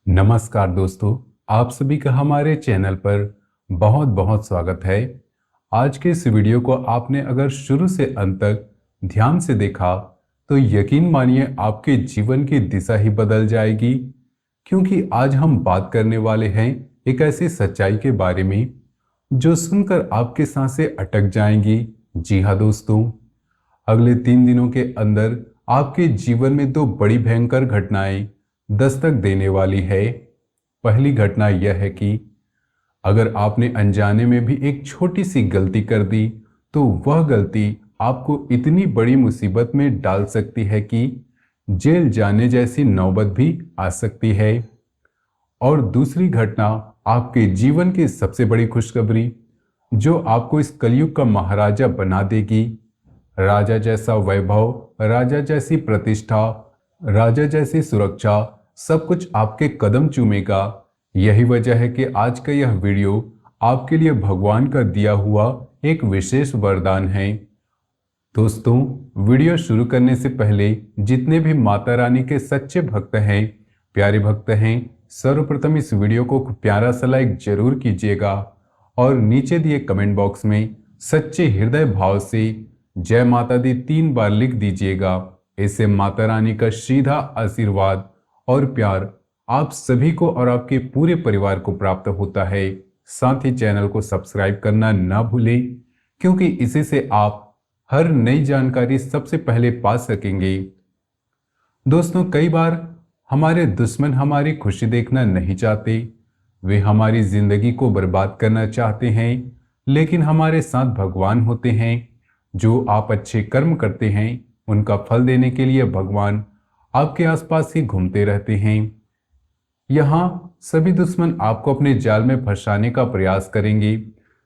नमस्कार दोस्तों, आप सभी का हमारे चैनल पर बहुत बहुत स्वागत है। आज के इस वीडियो को आपने अगर शुरू से अंत तक ध्यान से देखा तो यकीन मानिए आपके जीवन की दिशा ही बदल जाएगी, क्योंकि आज हम बात करने वाले हैं एक ऐसी सच्चाई के बारे में जो सुनकर आपके सांसें अटक जाएंगी। जी हाँ दोस्तों, अगले 3 दिनों के अंदर आपके जीवन में दो बड़ी भयंकर घटनाएं दस्तक देने वाली है। पहली घटना यह है कि अगर आपने अनजाने में भी एक छोटी सी गलती कर दी तो वह गलती आपको इतनी बड़ी मुसीबत में डाल सकती है कि जेल जाने जैसी नौबत भी आ सकती है। और दूसरी घटना आपके जीवन की सबसे बड़ी खुशखबरी, जो आपको इस कलयुग का महाराजा बना देगी। राजा जैसा वैभव, राजा जैसी प्रतिष्ठा, राजा जैसी सुरक्षा, सब कुछ आपके कदम चूमेगा। यही वजह है कि आज का यह वीडियो आपके लिए भगवान का दिया हुआ एक विशेष वरदान है। दोस्तों, वीडियो शुरू करने से पहले जितने भी माता रानी के सच्चे भक्त हैं, प्यारे भक्त हैं, सर्वप्रथम इस वीडियो को प्यारा सा लाइक जरूर कीजिएगा और नीचे दिए कमेंट बॉक्स में सच्चे हृदय भाव से जय माता दी 3 बार लिख दीजिएगा। इससे माता रानी का सीधा आशीर्वाद और प्यार आप सभी को और आपके पूरे परिवार को प्राप्त होता है। साथ ही चैनल को सब्सक्राइब करना ना भूलें, क्योंकि इसी से आप हर नई जानकारी सबसे पहले पा सकेंगे। दोस्तों, कई बार हमारे दुश्मन हमारी खुशी देखना नहीं चाहते, वे हमारी जिंदगी को बर्बाद करना चाहते हैं, लेकिन हमारे साथ भगवान होते हैं। जो आप अच्छे कर्म करते हैं उनका फल देने के लिए भगवान आपके आसपास ही घूमते रहते हैं। यहाँ सभी दुश्मन आपको अपने जाल में फंसाने का प्रयास करेंगे,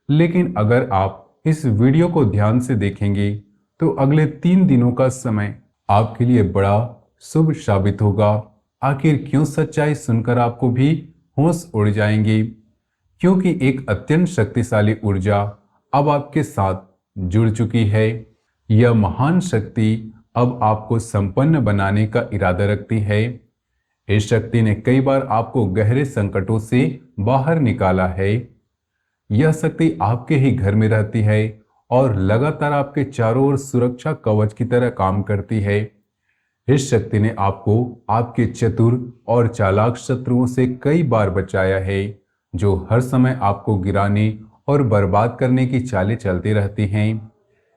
लेकिन अगर आप इस वीडियो को ध्यान से देखेंगे तो अगले 3 दिनों का समय आपके लिए बड़ा शुभ साबित होगा। आखिर क्यों? सच्चाई सुनकर आपको भी होश उड़ जाएंगे, क्योंकि एक अत्यंत शक्तिशाली ऊर्जा अब आपके साथ जुड़ चुकी है। यह महान शक्ति अब आपको संपन्न बनाने का इरादा रखती है। इस शक्ति ने कई बार आपको गहरे संकटों से बाहर निकाला है। यह शक्ति आपके ही घर में रहती है और लगातार आपके चारों ओर सुरक्षा कवच की तरह काम करती है। इस शक्ति ने आपको आपके चतुर और चालाक शत्रुओं से कई बार बचाया है, जो हर समय आपको गिराने और बर्बाद करने की चालें चलती रहती हैं।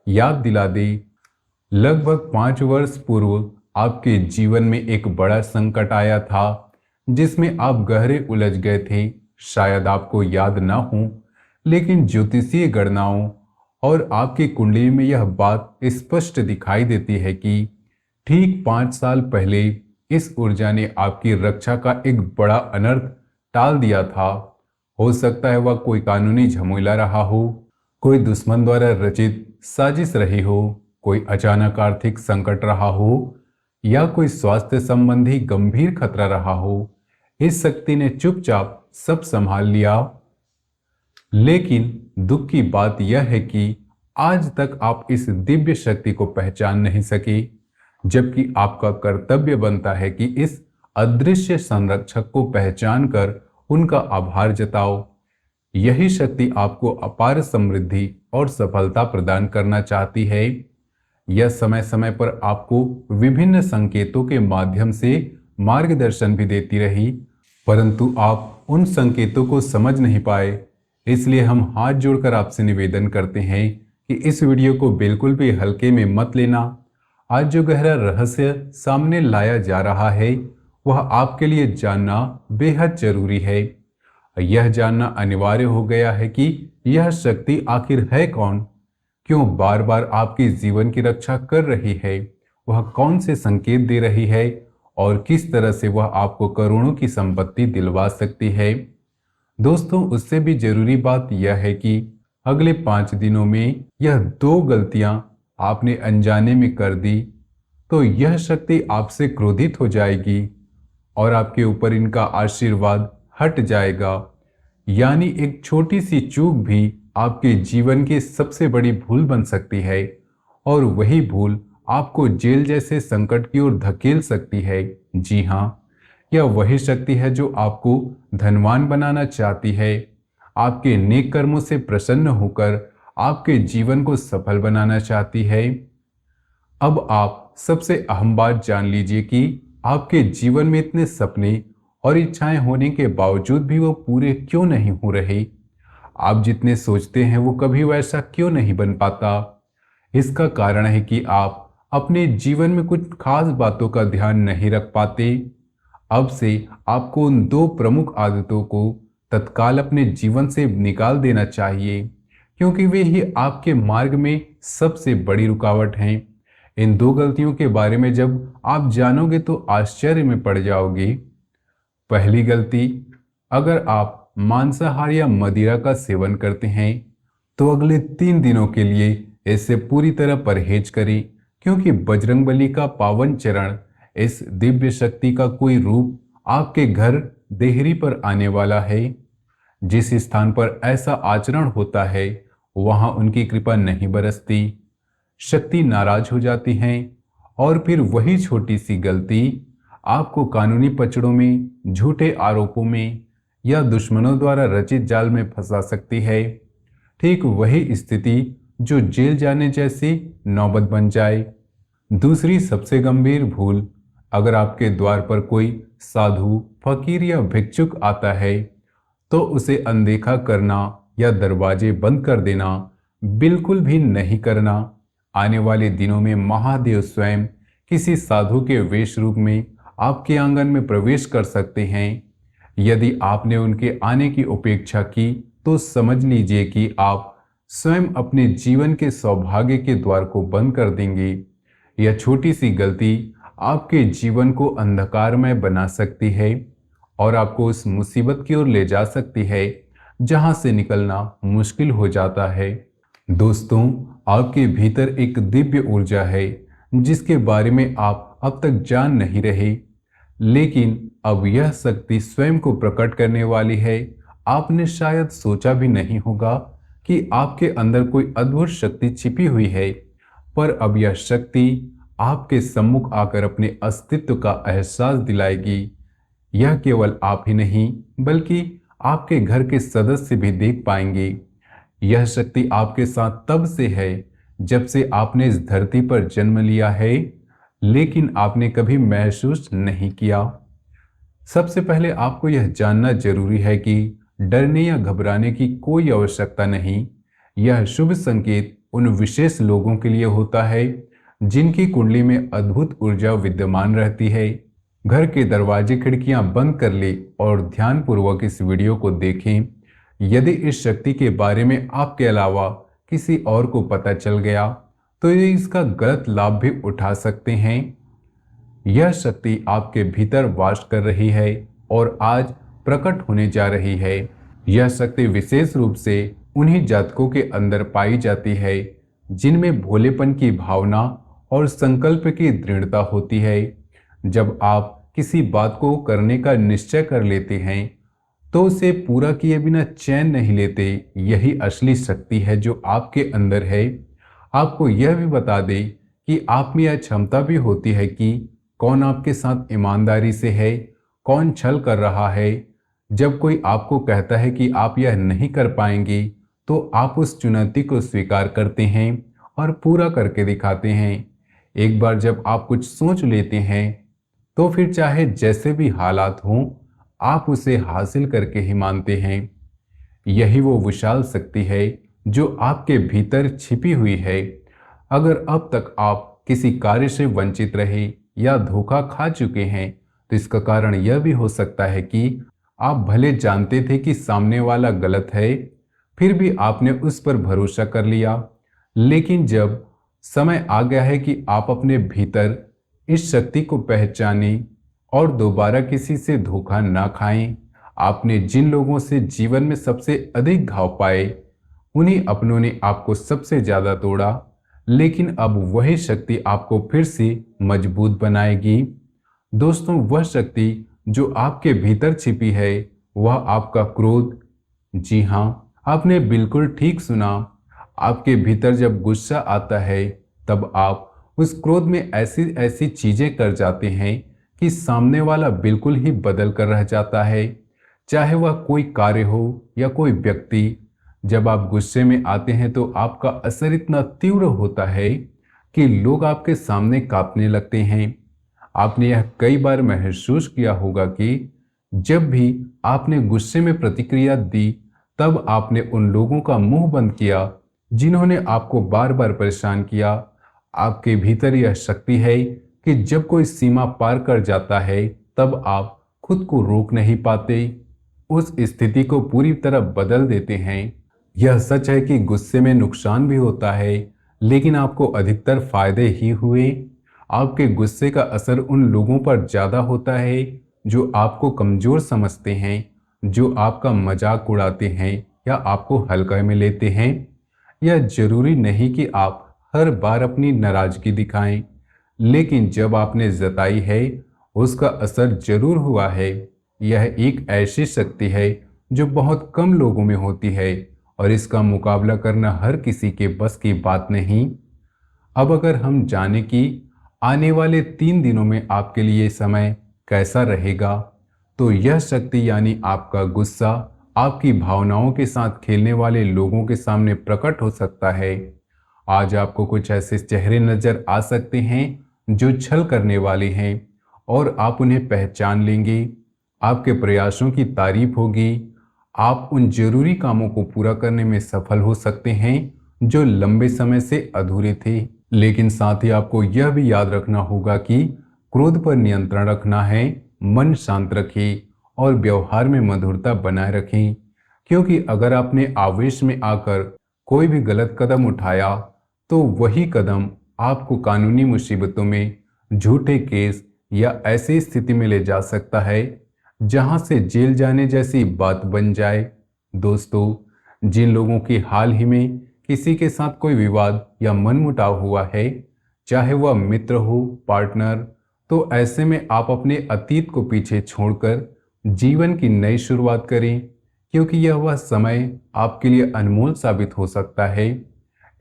याद दिला दे, लगभग 5 वर्ष पूर्व आपके जीवन में एक बड़ा संकट आया था, जिसमें आप गहरे उलझ गए थे। शायद आपको याद ना हो, लेकिन ज्योतिषीय गणनाओं और आपकी कुंडली में यह बात स्पष्ट दिखाई देती है कि ठीक 5 साल पहले इस ऊर्जा ने आपकी रक्षा का एक बड़ा अनर्थ टाल दिया था। हो सकता है वह कोई कानूनी झमेला रहा हो, कोई दुश्मन द्वारा रचित साजिश रही हो, कोई अचानक आर्थिक संकट रहा हो, या कोई स्वास्थ्य संबंधी गंभीर खतरा रहा हो। इस शक्ति ने चुपचाप सब संभाल लिया। लेकिन दुख की बात यह है कि आज तक आप इस दिव्य शक्ति को पहचान नहीं सके, जबकि आपका कर्तव्य बनता है कि इस अदृश्य संरक्षक को पहचान कर उनका आभार जताओ। यही शक्ति आपको अपार समृद्धि और सफलता प्रदान करना चाहती है। यह समय समय पर आपको विभिन्न संकेतों के माध्यम से मार्गदर्शन भी देती रही, परंतु आप उन संकेतों को समझ नहीं पाए। इसलिए हम हाथ जोड़कर आपसे निवेदन करते हैं कि इस वीडियो को बिल्कुल भी हल्के में मत लेना। आज जो गहरा रहस्य सामने लाया जा रहा है वह आपके लिए जानना बेहद जरूरी है। यह जानना अनिवार्य हो गया है कि यह शक्ति आखिर है कौन, क्यों बार बार आपके जीवन की रक्षा कर रही है, वह कौन से संकेत दे रही है और किस तरह से वह आपको करोड़ों की संपत्ति दिलवा सकती है। दोस्तों, उससे भी जरूरी बात यह है कि अगले 5 दिनों में यह 2 गलतियां आपने अनजाने में कर दी तो यह शक्ति आपसे क्रोधित हो जाएगी और आपके ऊपर इनका आशीर्वाद हट जाएगा। यानी एक छोटी सी चूक भी आपके जीवन की सबसे बड़ी भूल बन सकती है और वही भूल आपको जेल जैसे संकट की ओर धकेल सकती है। जी हाँ, यह वही शक्ति है जो आपको धनवान बनाना चाहती है, आपके नेक कर्मों से प्रसन्न होकर आपके जीवन को सफल बनाना चाहती है। अब आप सबसे अहम बात जान लीजिए कि आपके जीवन में इतने सपने और इच्छाएं होने के बावजूद भी वो पूरे क्यों नहीं हो रहे। आप जितने सोचते हैं वो कभी वैसा क्यों नहीं बन पाता। इसका कारण है कि आप अपने जीवन में कुछ खास बातों का ध्यान नहीं रख पाते। अब से आपको उन दो प्रमुख आदतों को तत्काल अपने जीवन से निकाल देना चाहिए, क्योंकि वे ही आपके मार्ग में सबसे बड़ी रुकावट हैं। इन दो गलतियों के बारे में जब आप जानोगे तो आश्चर्य में पड़ जाओगे। पहली गलती, अगर आप मांसाहार या मदिरा का सेवन करते हैं तो अगले 3 दिनों के लिए इससे पूरी तरह परहेज करें, क्योंकि बजरंगबली का पावन चरण, इस दिव्य शक्ति का कोई रूप आपके घर देहरी पर आने वाला है। जिस स्थान पर ऐसा आचरण होता है वहां उनकी कृपा नहीं बरसती, शक्ति नाराज हो जाती हैं और फिर वही छोटी सी गलती आपको कानूनी पचड़ों में, झूठे आरोपों में या दुश्मनों द्वारा रचित जाल में फंसा सकती है। ठीक वही स्थिति जो जेल जाने जैसी नौबत बन जाए। दूसरी सबसे गंभीर भूल, अगर आपके द्वार पर कोई साधु, फकीर या भिक्षुक आता है तो उसे अनदेखा करना या दरवाजे बंद कर देना बिल्कुल भी नहीं करना। आने वाले दिनों में महादेव स्वयं किसी साधु के वेश रूप में आपके आंगन में प्रवेश कर सकते हैं। यदि आपने उनके आने की उपेक्षा की तो समझ लीजिए कि आप स्वयं अपने जीवन के सौभाग्य के द्वार को बंद कर देंगे। यह छोटी सी गलती आपके जीवन को अंधकारमय बना सकती है और आपको उस मुसीबत की ओर ले जा सकती है जहां से निकलना मुश्किल हो जाता है। दोस्तों, आपके भीतर एक दिव्य ऊर्जा है जिसके बारे में आप अब तक जान नहीं रहे, लेकिन अब यह शक्ति स्वयं को प्रकट करने वाली है। आपने शायद सोचा भी नहीं होगा कि आपके अंदर कोई अद्भुत शक्ति छिपी हुई है, पर अब यह शक्ति आपके सम्मुख आकर अपने अस्तित्व का एहसास दिलाएगी। यह केवल आप ही नहीं बल्कि आपके घर के सदस्य भी देख पाएंगे। यह शक्ति आपके साथ तब से है जब से आपने इस धरती पर जन्म लिया है, लेकिन आपने कभी महसूस नहीं किया। सबसे पहले आपको यह जानना जरूरी है कि डरने या घबराने की कोई आवश्यकता नहीं। यह शुभ संकेत उन विशेष लोगों के लिए होता है जिनकी कुंडली में अद्भुत ऊर्जा विद्यमान रहती है। घर के दरवाजे खिड़कियां बंद कर ले और ध्यानपूर्वक इस वीडियो को देखें। यदि इस शक्ति के बारे में आपके अलावा किसी और को पता चल गया तो ये इसका गलत लाभ भी उठा सकते हैं। यह शक्ति आपके भीतर वास कर रही है और आज प्रकट होने जा रही है। यह शक्ति विशेष रूप से उन्हीं जातकों के अंदर पाई जाती है जिनमें भोलेपन की भावना और संकल्प की दृढ़ता होती है। जब आप किसी बात को करने का निश्चय कर लेते हैं तो उसे पूरा किए बिना चैन नहीं लेते। यही असली शक्ति है जो आपके अंदर है। आपको यह भी बता दें कि आप में यह क्षमता भी होती है कि कौन आपके साथ ईमानदारी से है, कौन छल कर रहा है। जब कोई आपको कहता है कि आप यह नहीं कर पाएंगे तो आप उस चुनौती को स्वीकार करते हैं और पूरा करके दिखाते हैं। एक बार जब आप कुछ सोच लेते हैं तो फिर चाहे जैसे भी हालात हों आप उसे हासिल करके ही मानते हैं। यही वो विशाल शक्ति है जो आपके भीतर छिपी हुई है। अगर अब तक आप किसी कार्य से वंचित रहे या धोखा खा चुके हैं तो इसका कारण यह भी हो सकता है कि आप भले जानते थे कि सामने वाला गलत है, फिर भी आपने उस पर भरोसा कर लिया। लेकिन जब समय आ गया है कि आप अपने भीतर इस शक्ति को पहचानें और दोबारा किसी से धोखा ना खाएं। आपने जिन लोगों से जीवन में सबसे अधिक घाव पाए उन्हीं अपनों ने आपको सबसे ज्यादा तोड़ा, लेकिन अब वही शक्ति आपको फिर से मजबूत बनाएगी। दोस्तों, वह शक्ति जो आपके भीतर छिपी है वह आपका क्रोध। जी हाँ, आपने बिल्कुल ठीक सुना। आपके भीतर जब गुस्सा आता है तब आप उस क्रोध में ऐसी ऐसी चीजें कर जाते हैं कि सामने वाला बिल्कुल ही बदल कर रह जाता है। चाहे वह कोई कार्य हो या कोई व्यक्ति, जब आप गुस्से में आते हैं तो आपका असर इतना तीव्र होता है कि लोग आपके सामने कांपने लगते हैं। आपने यह कई बार महसूस किया होगा कि जब भी आपने गुस्से में प्रतिक्रिया दी, तब आपने उन लोगों का मुंह बंद किया जिन्होंने आपको बार बार परेशान किया। आपके भीतर यह शक्ति है कि जब कोई सीमा पार कर जाता है, तब आप खुद को रोक नहीं पाते, उस स्थिति को पूरी तरह बदल देते हैं। यह सच है कि गुस्से में नुकसान भी होता है, लेकिन आपको अधिकतर फायदे ही हुए। आपके गुस्से का असर उन लोगों पर ज्यादा होता है जो आपको कमजोर समझते हैं, जो आपका मजाक उड़ाते हैं या आपको हल्का में लेते हैं। यह जरूरी नहीं कि आप हर बार अपनी नाराजगी दिखाएं, लेकिन जब आपने जताई है, उसका असर जरूर हुआ है। यह एक ऐसी शक्ति है जो बहुत कम लोगों में होती है और इसका मुकाबला करना हर किसी के बस की बात नहीं। अब अगर हम जाने कि आने वाले 3 दिनों में आपके लिए समय कैसा रहेगा, तो यह शक्ति यानी आपका गुस्सा आपकी भावनाओं के साथ खेलने वाले लोगों के सामने प्रकट हो सकता है। आज आपको कुछ ऐसे चेहरे नजर आ सकते हैं जो छल करने वाले हैं और आप उन्हें पहचान लेंगे। आपके प्रयासों की तारीफ होगी। आप उन जरूरी कामों को पूरा करने में सफल हो सकते हैं जो लंबे समय से अधूरे थे। लेकिन साथ ही आपको यह भी याद रखना होगा कि क्रोध पर नियंत्रण रखना है, मन शांत रखें और व्यवहार में मधुरता बनाए रखें, क्योंकि अगर आपने आवेश में आकर कोई भी गलत कदम उठाया, तो वही कदम आपको कानूनी मुसीबतों में, झूठे केस या ऐसी स्थिति में ले जा सकता है जहां से जेल जाने जैसी बात बन जाए। दोस्तों, जिन लोगों की हाल ही में किसी के साथ कोई विवाद या मनमुटाव हुआ है, चाहे वह मित्र हो, पार्टनर, तो ऐसे में आप अपने अतीत को पीछे छोड़कर जीवन की नई शुरुआत करें, क्योंकि यह वह समय आपके लिए अनमोल साबित हो सकता है।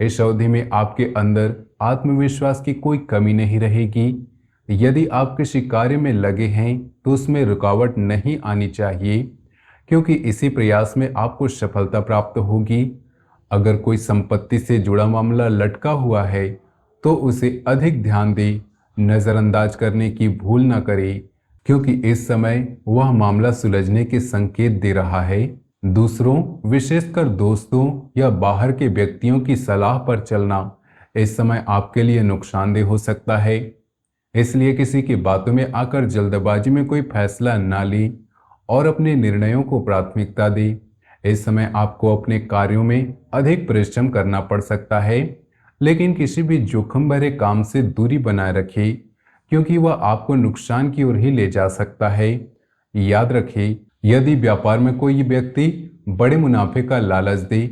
इस अवधि में आपके अंदर आत्मविश्वास की कोई कमी नहीं रहेगी। यदि आप किसी कार्य में लगे हैं तो उसमें रुकावट नहीं आनी चाहिए, क्योंकि इसी प्रयास में आपको सफलता प्राप्त होगी। अगर कोई संपत्ति से जुड़ा मामला लटका हुआ है तो उसे अधिक ध्यान दें, नजरअंदाज करने की भूल न करें, क्योंकि इस समय वह मामला सुलझने के संकेत दे रहा है। दूसरों, विशेषकर दोस्तों या बाहर के व्यक्तियों की सलाह पर चलना इस समय आपके लिए नुकसानदेह हो सकता है। इसलिए किसी की बातों में आकर जल्दबाजी में कोई फैसला ना लें और अपने निर्णयों को प्राथमिकता दें। इस समय आपको अपने कार्यों में अधिक परिश्रम करना पड़ सकता है, लेकिन किसी भी जोखिम भरे काम से दूरी बनाए रखें, क्योंकि वह आपको नुकसान की ओर ही ले जा सकता है। याद रखें, यदि व्यापार में कोई व्यक्ति बड़े मुनाफे का लालच दे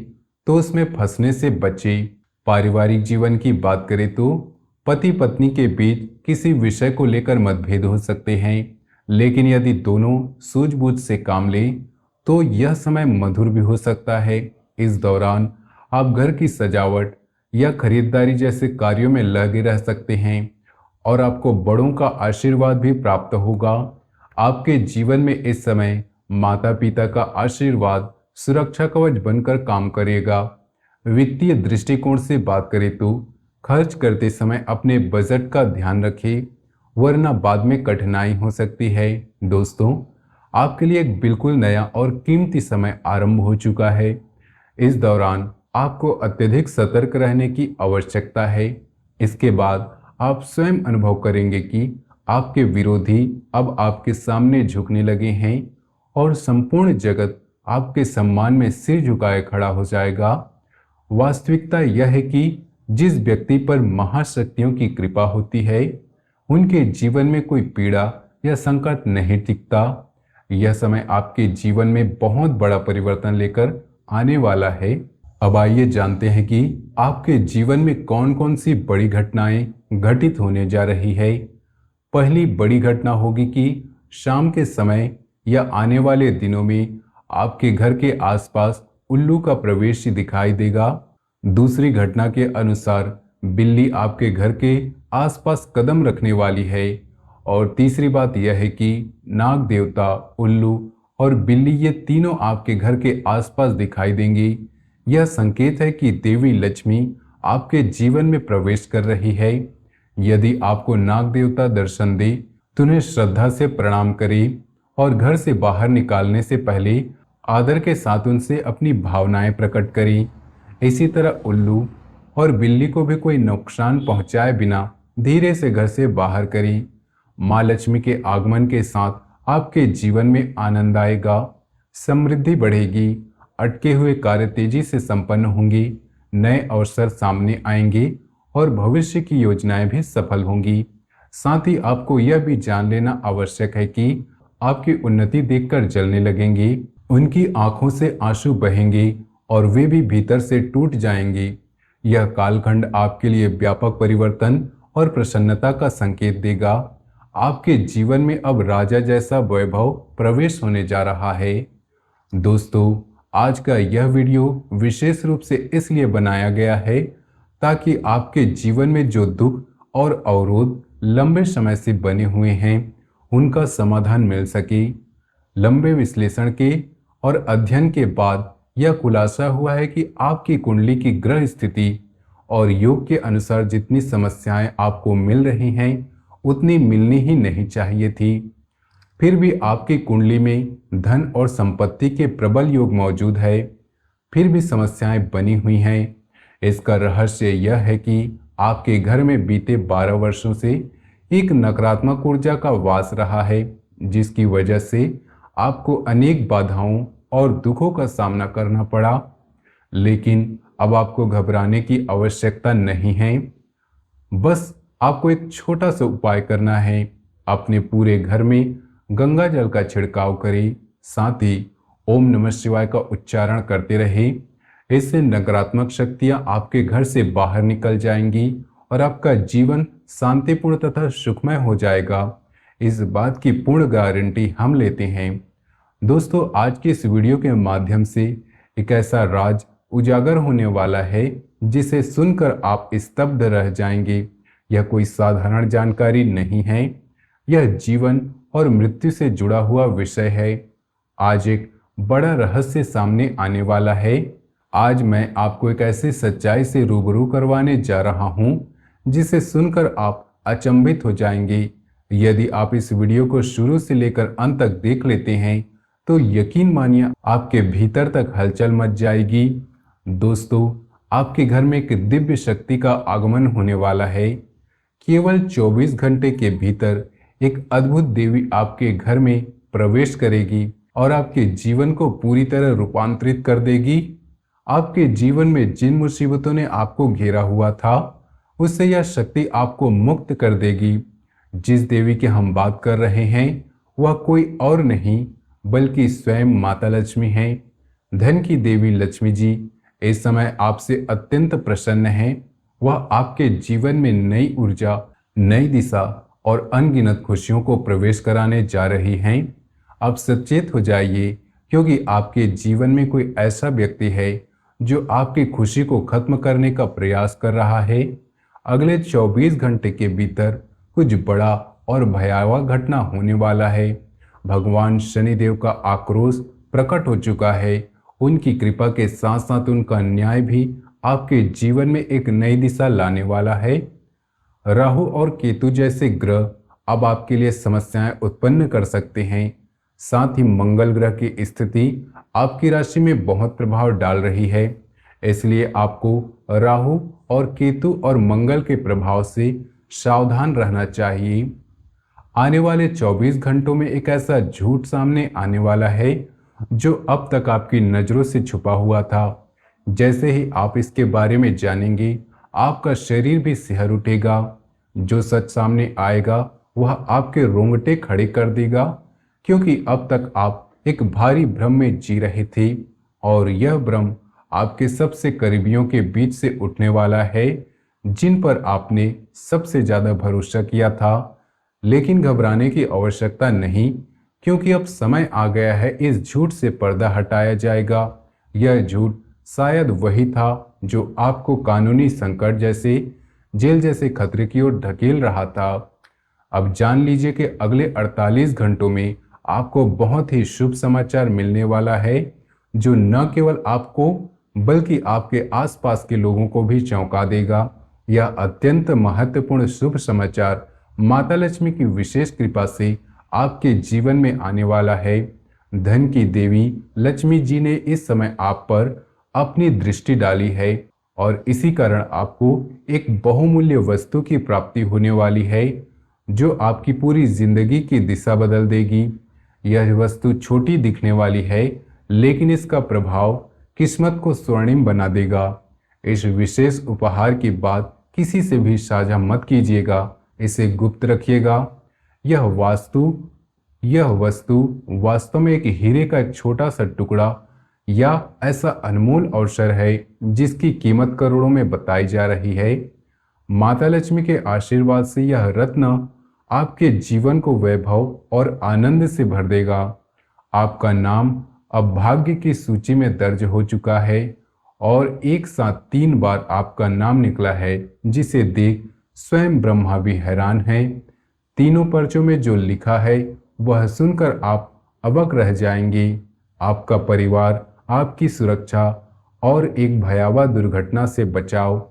तो उसमें फंसने से बचे। पारिवारिक जीवन की बात करें तो पति पत्नी के बीच किसी विषय को लेकर मतभेद हो सकते हैं, लेकिन यदि दोनों सूझबूझ से काम लें तो यह समय मधुर भी हो सकता है। इस दौरान आप घर की सजावट या खरीदारी जैसे कार्यों में लगे रह सकते हैं और आपको बड़ों का आशीर्वाद भी प्राप्त होगा। आपके जीवन में इस समय माता पिता का आशीर्वाद सुरक्षा कवच बनकर काम करेगा। वित्तीय दृष्टिकोण से बात करें तो खर्च करते समय अपने बजट का ध्यान रखें, वरना बाद में कठिनाई हो सकती है। दोस्तों, आपके लिए एक बिल्कुल नया और कीमती समय आरंभ हो चुका है। इस दौरान आपको अत्यधिक सतर्क रहने की आवश्यकता है। इसके बाद आप स्वयं अनुभव करेंगे कि आपके विरोधी अब आपके सामने झुकने लगे हैं और संपूर्ण जगत आपके सम्मान में सिर झुकाए खड़ा हो जाएगा। वास्तविकता यह है कि जिस व्यक्ति पर महाशक्तियों की कृपा होती है, उनके जीवन में कोई पीड़ा या संकट नहीं टिकता। यह समय आपके जीवन में बहुत बड़ा परिवर्तन लेकर आने वाला है। अब आइए जानते हैं कि आपके जीवन में कौन कौन सी बड़ी घटनाएं घटित होने जा रही है। पहली बड़ी घटना होगी कि शाम के समय या आने वाले दिनों में आपके घर के आसपास उल्लू का प्रवेश दिखाई देगा। दूसरी घटना के अनुसार बिल्ली आपके घर के आसपास कदम रखने वाली है और तीसरी बात यह है कि नाग देवता, उल्लू और बिल्ली ये तीनों आपके घर के आसपास दिखाई देंगी। यह संकेत है कि देवी लक्ष्मी आपके जीवन में प्रवेश कर रही है। यदि आपको नाग देवता दर्शन दे तो उन्हें श्रद्धा से प्रणाम करें और घर से बाहर निकालने से पहले आदर के साथ उनसे अपनी भावनाएं प्रकट करें। इसी तरह उल्लू और बिल्ली को भी कोई नुकसान पहुंचाए बिना धीरे से घर से बाहर करें। माँ लक्ष्मी के आगमन के साथ आपके जीवन में आनंद आएगा, समृद्धि बढ़ेगी, अटके हुए कार्य तेजी से संपन्न होंगे, नए अवसर सामने आएंगे और भविष्य की योजनाएं भी सफल होंगी। साथ ही आपको यह भी जान लेना आवश्यक है कि आपकी उन्नति देखकर जलने लगेंगे, उनकी आंखों से आंसू बहेंगे और वे भी भीतर से टूट जाएंगे। यह कालखंड आपके लिए व्यापक परिवर्तन और प्रसन्नता का संकेत देगा। आपके जीवन में अब राजा जैसा वैभव प्रवेश होने जा रहा है। दोस्तों, आज का यह वीडियो विशेष रूप से इसलिए बनाया गया है ताकि आपके जीवन में जो दुख और अवरोध लंबे समय से बने हुए हैं उनका समाधान मिल सके। लंबे विश्लेषण के और अध्ययन के बाद यह खुलासा हुआ है कि आपकी कुंडली की ग्रह स्थिति और योग के अनुसार जितनी समस्याएं आपको मिल रही हैं उतनी मिलनी ही नहीं चाहिए थी। फिर भी आपकी कुंडली में धन और संपत्ति के प्रबल योग मौजूद है, फिर भी समस्याएं बनी हुई हैं। इसका रहस्य यह है कि आपके घर में बीते 12 वर्षों से एक नकारात्मक ऊर्जा का वास रहा है, जिसकी वजह से आपको अनेक बाधाओं और दुखों का सामना करना पड़ा। लेकिन अब आपको घबराने की आवश्यकता नहीं है। बस आपको एक छोटा सा उपाय करना है। अपने पूरे घर में गंगा जल का छिड़काव करें, साथ ही ओम नमः शिवाय का उच्चारण करते रहें। इससे नकारात्मक शक्तियां आपके घर से बाहर निकल जाएंगी और आपका जीवन शांतिपूर्ण तथा सुखमय हो जाएगा। इस बात की पूर्ण गारंटी हम लेते हैं। दोस्तों, आज की इस वीडियो के माध्यम से एक ऐसा राज उजागर होने वाला है जिसे सुनकर आप स्तब्ध रह जाएंगे। यह कोई साधारण जानकारी नहीं है, यह जीवन और मृत्यु से जुड़ा हुआ विषय है। आज एक बड़ा रहस्य सामने आने वाला है। आज मैं आपको एक ऐसी सच्चाई से रूबरू करवाने जा रहा हूं जिसे सुनकर आप अचंभित हो जाएंगे। यदि आप इस वीडियो को शुरू से लेकर अंत तक देख लेते हैं तो यकीन मानिए आपके भीतर तक हलचल मच जाएगी। दोस्तों, आपके घर में एक दिव्य शक्ति का आगमन होने वाला है। केवल 24 घंटे के भीतर एक अद्भुत देवी आपके घर में प्रवेश करेगी और आपके जीवन को पूरी तरह रूपांतरित कर देगी। आपके जीवन में जिन मुसीबतों ने आपको घेरा हुआ था उससे यह शक्ति आपको मुक्त कर देगी। जिस देवी की हम बात कर रहे हैं वह कोई और नहीं बल्कि स्वयं माता लक्ष्मी है। धन की देवी लक्ष्मी जी इस समय आपसे अत्यंत प्रसन्न है। वह आपके जीवन में नई ऊर्जा, नई दिशा और अनगिनत खुशियों को प्रवेश कराने जा रही हैं। अब सचेत हो जाइए, क्योंकि आपके जीवन में कोई ऐसा व्यक्ति है जो आपकी खुशी को खत्म करने का प्रयास कर रहा है। अगले 24 घंटे के भीतर कुछ बड़ा और भयावह घटना होने वाला है। भगवान शनिदेव का आक्रोश प्रकट हो चुका है। उनकी कृपा के साथ साथ उनका न्याय भी आपके जीवन में एक नई दिशा लाने वाला है। राहु और केतु जैसे ग्रह अब आपके लिए समस्याएं उत्पन्न कर सकते हैं। साथ ही मंगल ग्रह की स्थिति आपकी राशि में बहुत प्रभाव डाल रही है। इसलिए आपको राहु और केतु और मंगल के प्रभाव से सावधान रहना चाहिए। आने वाले 24 घंटों में एक ऐसा झूठ सामने आने वाला है जो अब तक आपकी नजरों से छुपा हुआ था। जैसे ही आप इसके बारे में जानेंगे, आपका शरीर भी सिहर उठेगा। जो सच सामने आएगा वह आपके रोंगटे खड़े कर देगा, क्योंकि अब तक आप एक भारी भ्रम में जी रहे थे और यह भ्रम आपके सबसे करीबियों के बीच से उठने वाला है, जिन पर आपने सबसे ज्यादा भरोसा किया था। लेकिन घबराने की आवश्यकता नहीं, क्योंकि अब समय आ गया है इस झूठ से पर्दा हटाया जाएगा। यह झूठ शायद वही था जो आपको कानूनी संकट जैसे, जेल जैसे खतरे की ओर धकेल रहा था। अब जान लीजिए कि अगले 48 घंटों में आपको बहुत ही शुभ समाचार मिलने वाला है, जो न केवल आपको बल्कि आपके आसपास के लोगों को भी चौंका देगा। यह अत्यंत महत्वपूर्ण शुभ समाचार माता लक्ष्मी की विशेष कृपा से आपके जीवन में आने वाला है। धन की देवी लक्ष्मी जी ने इस समय आप पर अपनी दृष्टि डाली है और इसी कारण आपको एक बहुमूल्य वस्तु की प्राप्ति होने वाली है, जो आपकी पूरी जिंदगी की दिशा बदल देगी। यह वस्तु छोटी दिखने वाली है, लेकिन इसका प्रभाव किस्मत को स्वर्णिम बना देगा। इस विशेष उपहार की बात किसी से भी साझा मत कीजिएगा, इसे गुप्त रखिएगा। यह वस्तु वास्तव में एक हीरे का एक छोटा सा टुकड़ा या ऐसा अनमोल अवसर है जिसकी कीमत करोड़ों में बताई जा रही है। माता लक्ष्मी के आशीर्वाद से यह रत्न आपके जीवन को वैभव और आनंद से भर देगा। आपका नाम अब भाग्य की सूची में दर्ज हो चुका है और एक साथ 3 बार आपका नाम निकला है, जिसे देख स्वयं ब्रह्मा भी हैरान है। तीनों पर्चों में जो लिखा है वह सुनकर आप अबक रह जाएंगे। आपका परिवार, आपकी सुरक्षा और एक भयावह दुर्घटना से बचाव